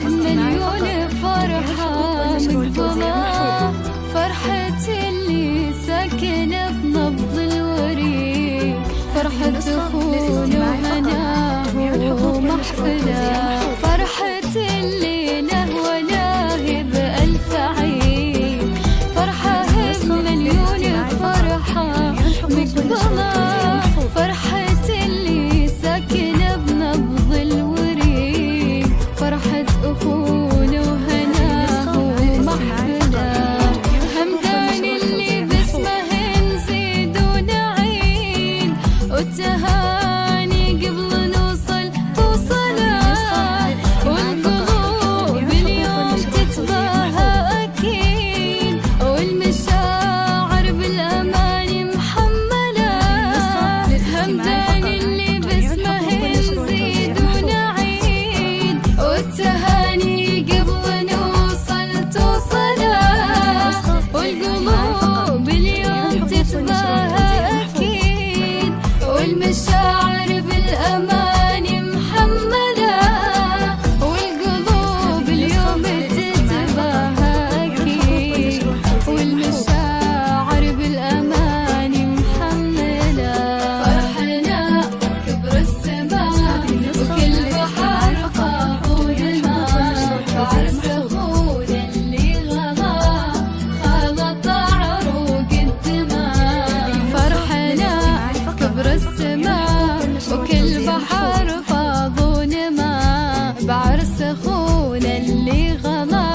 مليون فرحة مقبلة، فرحة اللي ساكنة بنبض الوريد، فرحة أخونا وهناه ومحفلة، فرحة اللي نهوى ناهب ألف عيد، فرحة بمليون فرحة مقبلة، فرحة اللي ساكنة بنبض الوريد، فرحة أخونا وهناه ومحفلة، همدان اللي باسمه نزيد ونعيد، والتهاني قبل نوصل توصله، والقلوب اليوم تتباهى أكيد، والمشاعر بالأمان محملة، همدان اللي باسمه نزيد ونعيد، والتهاني قبل نوصل توصله، والقلوب اليوم تتباهى أكيد، والمشاعر بالأمان محملة، والقلوب اليوم تتباهى أكيد، والمشاعر بالأمان محملة، فرحنا كبر السماء وكل بحر قابون الماء، بعرس أخونا اللي غلا خلط عروق الدماء، فرحنا كبر السماء وكل بحر فاضون ماء، بعرس أخونا اللي غلا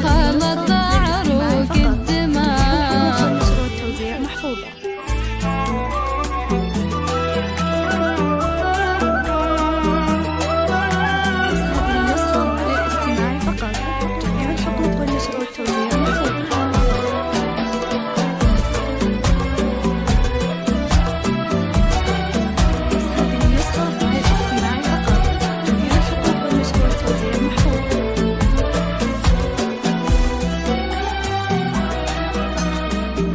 خلط عروق الدماء. توزيع محفوظة. هذه النسخة للاستماع فقط، جميع الحقوق والنشر والتوزيع محفوظة. هذه النسخة للاستماع فقط، جميع الحقوق والنشر والتوزيع محفوظة.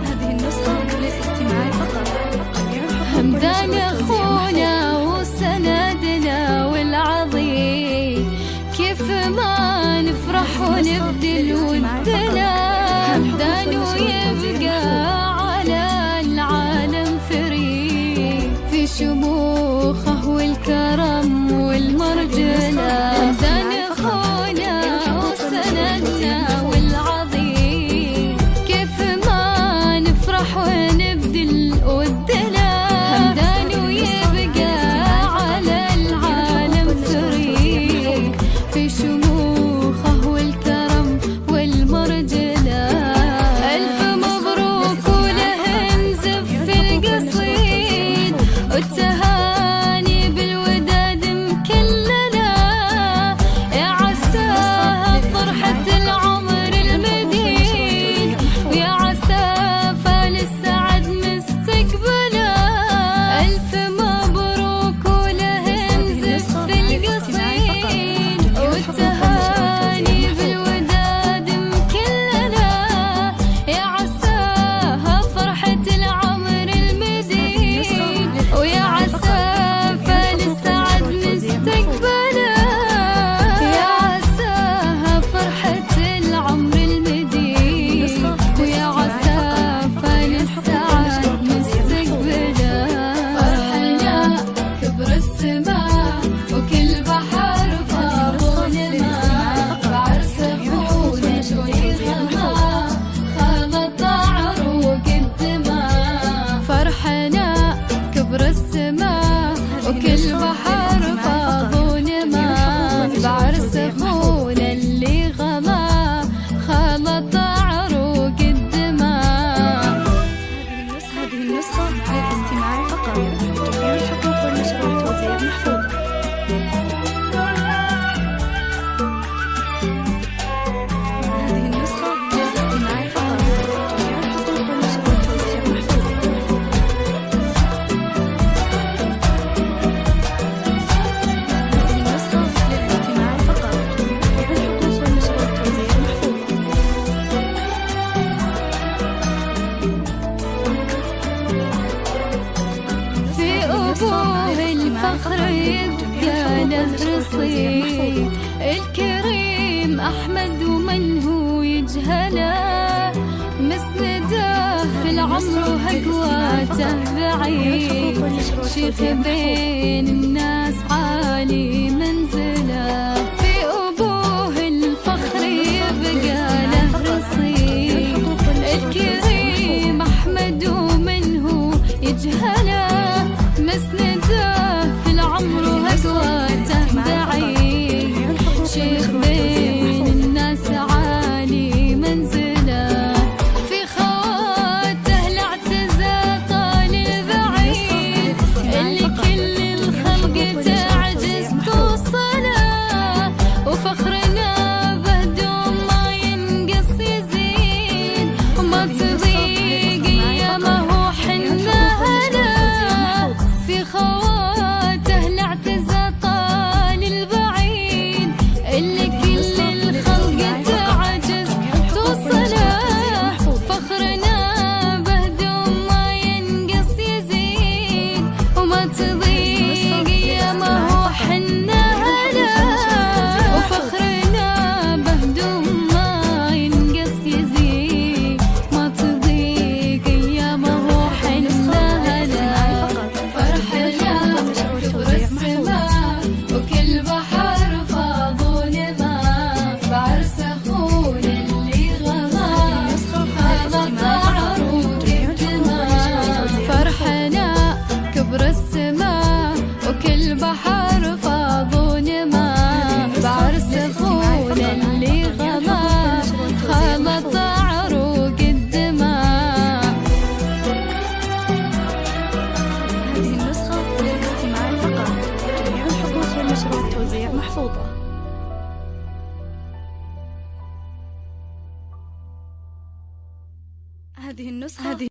هذه النسخة للاستماع فقط، جميع الحقوق همدان والنشر والتوزيع أخونا وسندنا والعظيم، كيف ما نفرح ونبدل ودنا، همدان ويبقى على العالم فريد، في شموخه والكرم والمرجلة، همدان أخونا وسندنا والعظيم، كيف ما نفرح ونبدل ودنا، همدان ويبقى على العالم فريد، في شموخه والكرم والمرجلة، ألف مبروك وله نزف القصيد، والتهاني بالوداد مكللة، أحمد ومن هو يجهله مسنده في العمر وهقواته بعيد شيخ بين الناس عالي منزله في أبوه الفخر يبقى له رصيد الكريم أحمد ومن هو يجهله مسنده في العمر وهقواته بعيد شيخ بين الناس عالي منزله في خواته الاعتزاز طال البعيد اللي كل الخلق تعجز توصله وفخرنا بهدوم ما ينقص يزيد وما تضيق ايامه حنا هلا في خواته الاعتزاز طال البعيد اللي كل الخلق تعجز توصله فخرنا بهدوم ما ينقص يزيد وما تضيق ايامه حنا هلا وفخرنا بهدوم ما ينقص يزيد ما تضيق ايامه حنا هلا فرحنا كبر السماء وكل بحر فاض ونما بعرس اخونا اللي غما خلط عروق الدماء فرحنا كبر السماء وكل بحر فاض ونما بعرس اخونا اللي غما خلط عروق الدماء. هذه النسخة للاستماع فقط. جميع الحقوق والنشر والتوزيع محفوظة. هذه النسخة